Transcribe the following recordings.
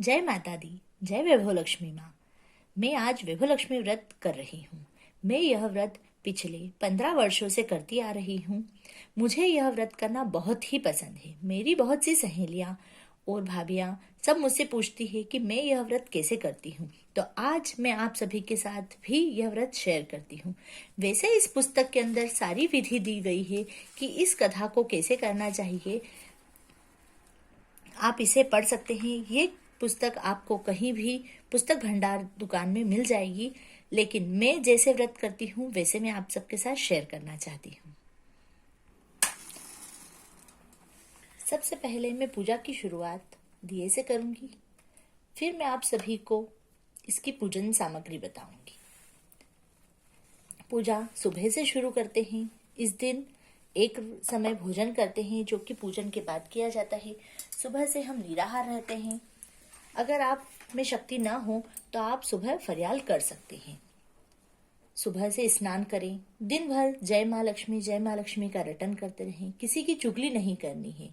जय माता दी, जय वैभव लक्ष्मी माँ। मैं आज वैभव लक्ष्मी व्रत कर रही हूँ। मैं यह व्रत पिछले 15 वर्षों से करती आ रही हूँ। मुझे यह व्रत करना बहुत ही पसंद है। मेरी बहुत सी सहेलियाँ और भाभियाँ सब मुझसे पूछती है कि मैं यह व्रत कैसे करती हूँ, तो आज मैं आप सभी के साथ भी यह व्रत शेयर करती हूँ। वैसे इस पुस्तक के अंदर सारी विधि दी गई है कि इस कथा को कैसे करना चाहिए। आप इसे पढ़ सकते हैं। ये पुस्तक आपको कहीं भी पुस्तक भंडार दुकान में मिल जाएगी, लेकिन मैं जैसे व्रत करती हूँ वैसे मैं आप सबके साथ शेयर करना चाहती हूँ। सबसे पहले मैं पूजा की शुरुआत दिए से करूंगी, फिर मैं आप सभी को इसकी पूजन सामग्री बताऊंगी। पूजा सुबह से शुरू करते हैं। इस दिन एक समय भोजन करते हैं जो कि पूजन के बाद किया जाता है। सुबह से हम निराहार रहते हैं। अगर आप में शक्ति ना हो तो आप सुबह फरियाल कर सकते हैं। सुबह से स्नान करें। दिन भर जय माँ लक्ष्मी का रटन करते रहें। किसी की चुगली नहीं करनी है।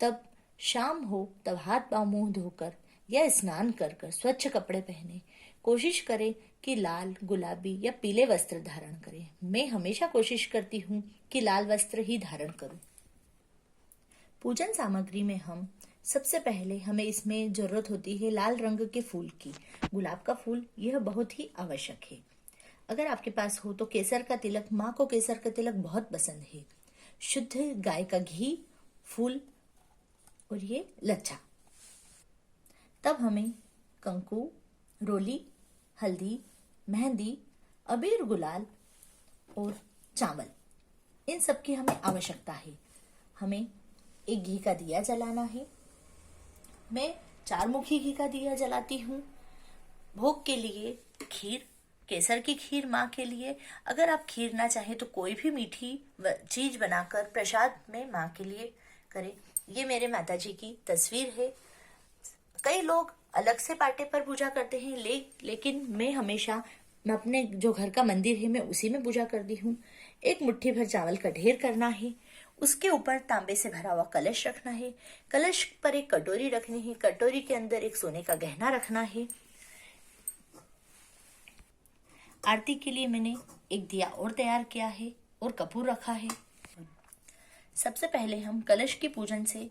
तब शाम हो तब हाथ पांव मुंह धोकर या स्नान कर कर स्वच्छ कपड़े पहने। कोशिश करें कि लाल, गुलाबी या पीले वस्त्र धारण करें। मैं हमेशा कोशिश करती हूँ कि लाल वस्त्र ही धारण करूं। पूजन सामग्री में हम सबसे पहले हमें इसमें जरूरत होती है लाल रंग के फूल की। गुलाब का फूल यह बहुत ही आवश्यक है। अगर आपके पास हो तो केसर का तिलक। माँ को केसर का तिलक बहुत पसंद है। शुद्ध गाय का घी, फूल और ये लच्छा। तब हमें कंकु, रोली, हल्दी, मेहंदी, अबीर, गुलाल और चावल, इन सब की हमें आवश्यकता है। हमें एक घी का दिया जलाना है। मैं 4 मुखी घी का दिया जलाती हूँ। भोग के लिए खीर, केसर की खीर माँ के लिए। अगर आप खीर ना चाहें तो कोई भी मीठी चीज बनाकर प्रसाद में माँ के लिए करें। ये मेरे माता जी की तस्वीर है। कई लोग अलग से पाटे पर पूजा करते हैं, लेकिन मैं हमेशा अपने जो घर का मंदिर है मैं उसी में पूजा करती हूँ। एक मुट्ठी भर चावल का ढेर करना है। उसके ऊपर तांबे से भरा हुआ कलश रखना है। कलश पर एक कटोरी रखनी है। कटोरी के अंदर एक सोने का गहना रखना है। आरती के लिए मैंने एक दिया और तैयार किया है और कपूर रखा है। सबसे पहले हम कलश की पूजन से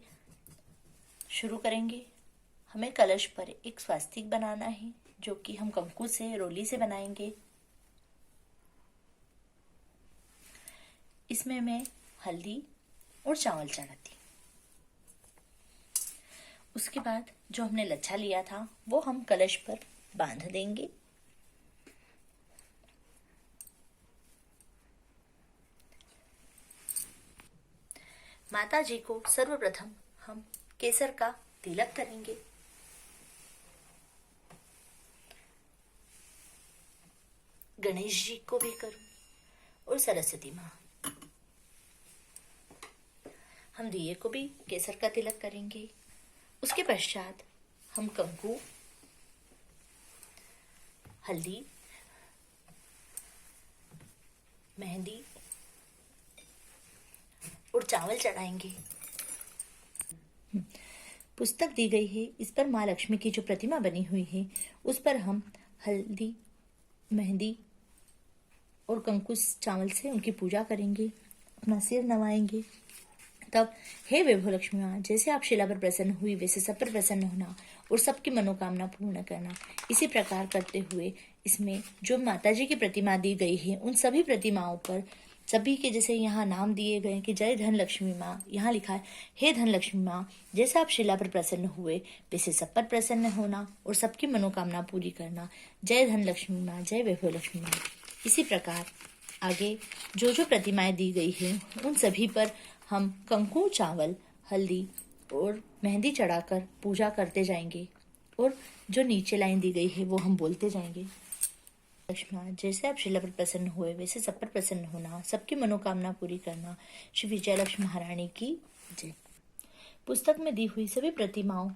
शुरू करेंगे। हमें कलश पर एक स्वास्तिक बनाना है जो कि हम कंकु से, रोली से बनाएंगे। इसमें मैं हल्दी और चावल चढ़ाती। उसके बाद जो हमने लच्छा लिया था वो हम कलश पर बांध देंगे। माता जी को सर्वप्रथम हम केसर का तिलक करेंगे। गणेश जी को भी करूं और सरस्वती माँ। हम दिए को भी केसर का तिलक करेंगे। उसके पश्चात हम कंकु, हल्दी, मेहंदी और चावल चढ़ाएंगे। पुस्तक दी गई है, इस पर माँ लक्ष्मी की जो प्रतिमा बनी हुई है उस पर हम हल्दी, मेहंदी और कंकुश चावल से उनकी पूजा करेंगे, अपना सिर नवाएंगे। तब हे वैभव लक्ष्मी माँ, जैसे आप शिला पर प्रसन्न हुई वैसे सब पर प्रसन्न होना और सबकी मनोकामना पूर्ण करना। इसी प्रकार करते हुए इसमें जो माता जी की प्रतिमा दी गई है उन सभी प्रतिमाओं पर सभी के जैसे यहाँ नाम दिए गए कि जय धन लक्ष्मी माँ, यहाँ लिखा है हे धन लक्ष्मी माँ, जैसे आप शिला पर प्रसन्न हुए वैसे सब पर प्रसन्न होना और सबकी मनोकामना पूरी करना। जय धन लक्ष्मी माँ, जय वैभव लक्ष्मी माँ। इसी प्रकार आगे जो जो प्रतिमाएं दी गई हैं उन सभी पर हम कंकु, चावल, हल्दी और मेहंदी चढ़ाकर पूजा करते जाएंगे और जो नीचे लाइन दी गई है वो हम बोलते जाएंगे। लक्ष्मण, जैसे आप शिला पर प्रसन्न हुए वैसे सब पर प्रसन्न होना, सबकी मनोकामना पूरी करना। श्री विजय लक्ष्मी महारानी की जय। पुस्तक में दी हुई सभी प्रतिमाओं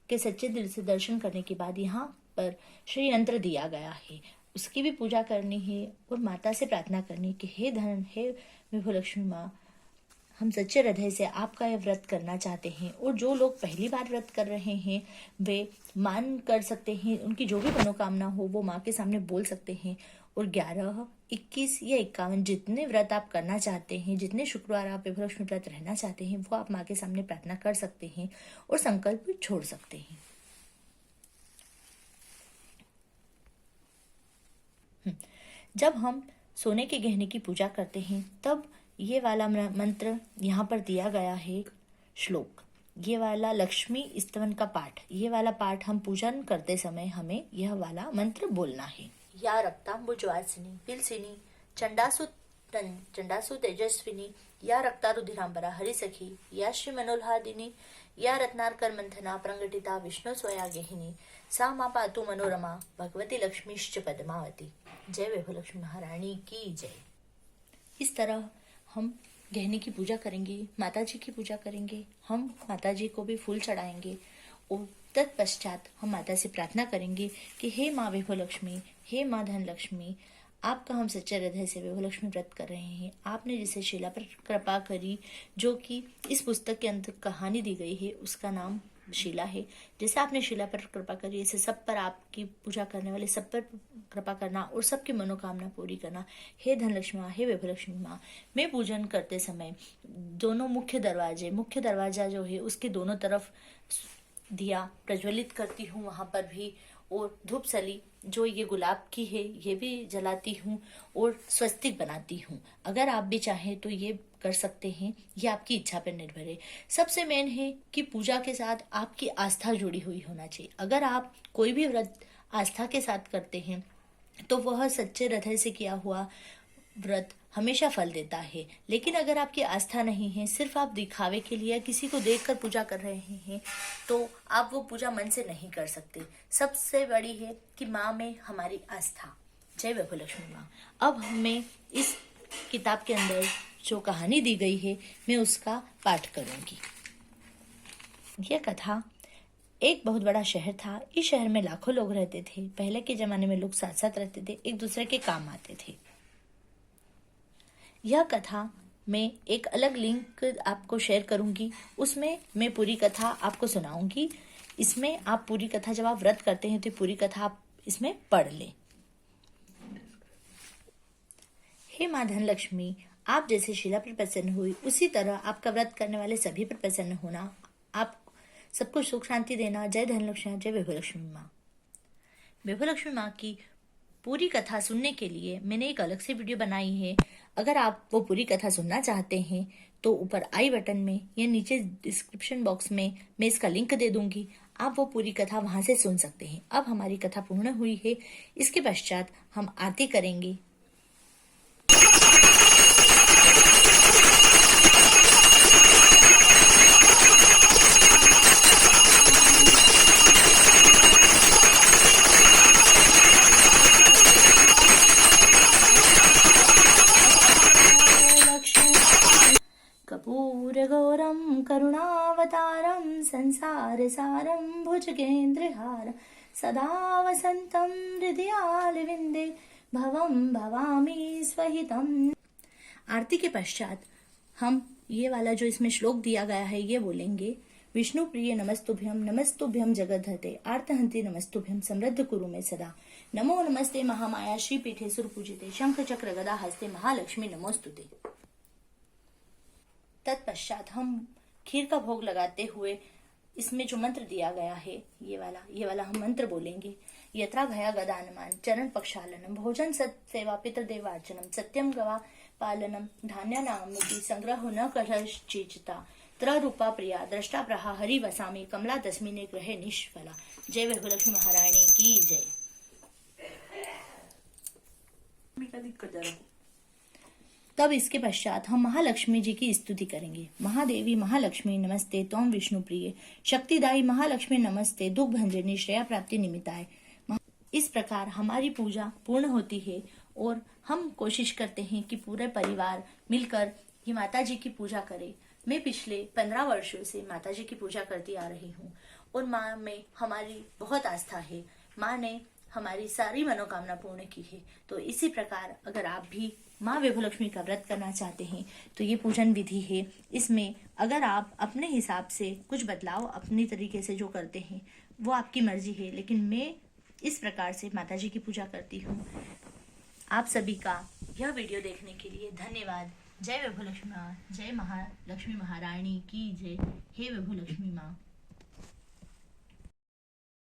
के सच्चे दिल से दर्शन करने के बाद यहाँ पर श्री यंत्र दिया गया है, उसकी भी पूजा करनी है और माता से प्रार्थना करनी कि हे धन, हे विभु लक्ष्मी माँ, हम सच्चे हृदय से आपका यह व्रत करना चाहते हैं। और जो लोग पहली बार व्रत कर रहे हैं वे मान कर सकते हैं, उनकी जो भी मनोकामना हो वो माँ के सामने बोल सकते हैं। और 11, 21 या 51 जितने व्रत आप करना चाहते हैं, जितने शुक्रवार आप विभलक्ष्मी व्रत रहना चाहते हैं, वो आप माँ के सामने प्रार्थना कर सकते हैं और संकल्प छोड़ सकते हैं। जब हम सोने के गहने की पूजा करते हैं तब ये वाला मंत्र यहाँ पर दिया गया है, श्लोक, ये वाला लक्ष्मी स्तवन का पाठ, ये वाला पाठ हम पूजन करते समय हमें यह वाला मंत्र बोलना है। या रक्तांबुजवासिनी पिलसिनी चंडासु तेजस्विनी, या रक्तारुधिरांबरा हरिसखी, या श्री मनोल्हादिनी, या रत्नाकर मंथना प्रंगटिता विष्णु स्वया गेहिनी, सा मा पातु मनोरमा भगवती लक्ष्मीश्च पद्मावती। जय विभलक्ष्मी महारानी की जय। इस तरह हम गहने की पूजा करेंगे, माता जी की पूजा करेंगे, हम माता जी को भी फूल चढ़ाएंगे और तत्पश्चात हम माता से प्रार्थना करेंगे कि हे माँ विभलक्ष्मी, हे माँ धनलक्ष्मी, आपका हम सच्चे हृदय से विभलक्ष्मी व्रत कर रहे हैं। आपने जिसे शीला पर कृपा करी, जो कि इस पुस्तक के अंदर कहानी दी गई है, उसका नाम शीला है। जैसे आपने शीला पर कृपा करी, ऐसे सब पर आपकी पूजा करने वाले सब पर कृपा करना और सबकी मनोकामना पूरी करना। हे धनलक्ष्मी माँ, हे विभलक्ष्मी माँ, मैं पूजन करते समय दोनों मुख्य दरवाजा जो है उसके दोनों तरफ दिया प्रज्वलित करती हूँ वहां पर भी, और धूप सली जो ये गुलाब की है ये भी जलाती हूँ और स्वस्तिक बनाती हूँ। अगर आप भी चाहें तो ये कर सकते हैं, ये आपकी इच्छा पर निर्भर है। सबसे मेन है कि पूजा के साथ आपकी आस्था जुड़ी हुई होना चाहिए। अगर आप कोई भी व्रत आस्था के साथ करते हैं तो वह सच्चे हृदय से किया हुआ व्रत हमेशा फल देता है। लेकिन अगर आपकी आस्था नहीं है, सिर्फ आप दिखावे के लिए किसी को देखकर पूजा कर रहे हैं, तो आप वो पूजा मन से नहीं कर सकते। सबसे बड़ी है कि माँ में हमारी आस्था। जय विभलक्ष्मी माँ। अब मैं इस किताब के अंदर जो कहानी दी गई है मैं उसका पाठ करूंगी। यह कथा, एक बहुत बड़ा शहर था। इस शहर में लाखों लोग रहते थे। पहले के जमाने में लोग साथ साथ रहते थे, एक दूसरे के काम आते थे। यह कथा मैं एक अलग लिंक आपको शेयर करूंगी, उसमें मैं पूरी कथा आपको सुनाऊंगी। इसमें आप पूरी कथा, जब आप व्रत करते हैं तो पूरी कथा आप इसमें पढ़ लें। हे माँ धनलक्ष्मी, आप जैसे शीला पर प्रसन्न हुई, उसी तरह आपका व्रत करने वाले सभी पर प्रसन्न होना, आप सबको सुख शांति देना। जय धनलक्ष्मी, जय विभलक्ष्मी माँ। विभलक्ष्मी माँ की पूरी कथा सुनने के लिए मैंने एक अलग से वीडियो बनाई है। अगर आप वो पूरी कथा सुनना चाहते हैं तो ऊपर आई बटन में या नीचे डिस्क्रिप्शन बॉक्स में मैं इसका लिंक दे दूंगी, आप वो पूरी कथा वहां से सुन सकते हैं। अब हमारी कथा पूर्ण हुई है, इसके पश्चात हम आरती करेंगे। कर्पूरगौरं करुणावतारं संसारसारं भुजगेन्द्रहारं सदा वसन्तं हृदयारविन्दे भवं भवामि स्वहितम्। आरती के पश्चात हम ये वाला जो इसमें श्लोक दिया गया है ये बोलेंगे। विष्णु प्रिय नमस्तुभ्यम जगद्धते आर्तहंति नमस्तुभ्यम समृद्ध कुरु में सदा। नमो नमस्ते महामाया श्री पीठे सुरपूजिते शंख चक्र गदा हस्ते महालक्ष्मी नमोस्तुते। तत्पश्चात हम खीर का भोग लगाते हुए इसमें जो मंत्र दिया गया है ये वाला हम मंत्र बोलेंगे। यत्रा भया गदानमान चरण पक्षालनम भोजन सत सेवा पितृदेवार्चनम सत्यम गवा पालनम धान्यानामि संग्रहो न कश्चिता त्ररूपा प्रिया दृष्टा प्रहा हरि वसामी कमला दशमी ने ग्रहे निष्फला। जय विभलक्ष्मी महारानी की जय। तब इसके पश्चात हम महालक्ष्मी जी की स्तुति करेंगे। महादेवी महालक्ष्मी नमस्ते त्वं विष्णु प्रिय शक्तिदायी महालक्ष्मी नमस्ते दुख भंजनी श्रेया प्राप्ति निमित्ताय। इस प्रकार हमारी पूजा पूर्ण होती है और हम कोशिश करते हैं कि पूरे परिवार मिलकर ये माता जी की पूजा करें। मैं पिछले 15 वर्षों से माता जी की पूजा करती आ रही हूँ और माँ में हमारी बहुत आस्था है। माँ ने हमारी सारी मनोकामना पूर्ण की है। तो इसी प्रकार अगर आप भी माँ विभुलक्ष्मी का व्रत करना चाहते हैं तो ये पूजन विधि है। इसमें अगर आप अपने हिसाब से कुछ बदलाव अपनी तरीके से जो करते हैं वो आपकी मर्जी है, लेकिन मैं इस प्रकार से माता जी की पूजा करती हूँ। आप सभी का यह वीडियो देखने के लिए धन्यवाद। जय विभुलक्ष्मी माँ, जय महालक्ष्मी महारानी की जय। हे विभुलक्ष्मी माँ।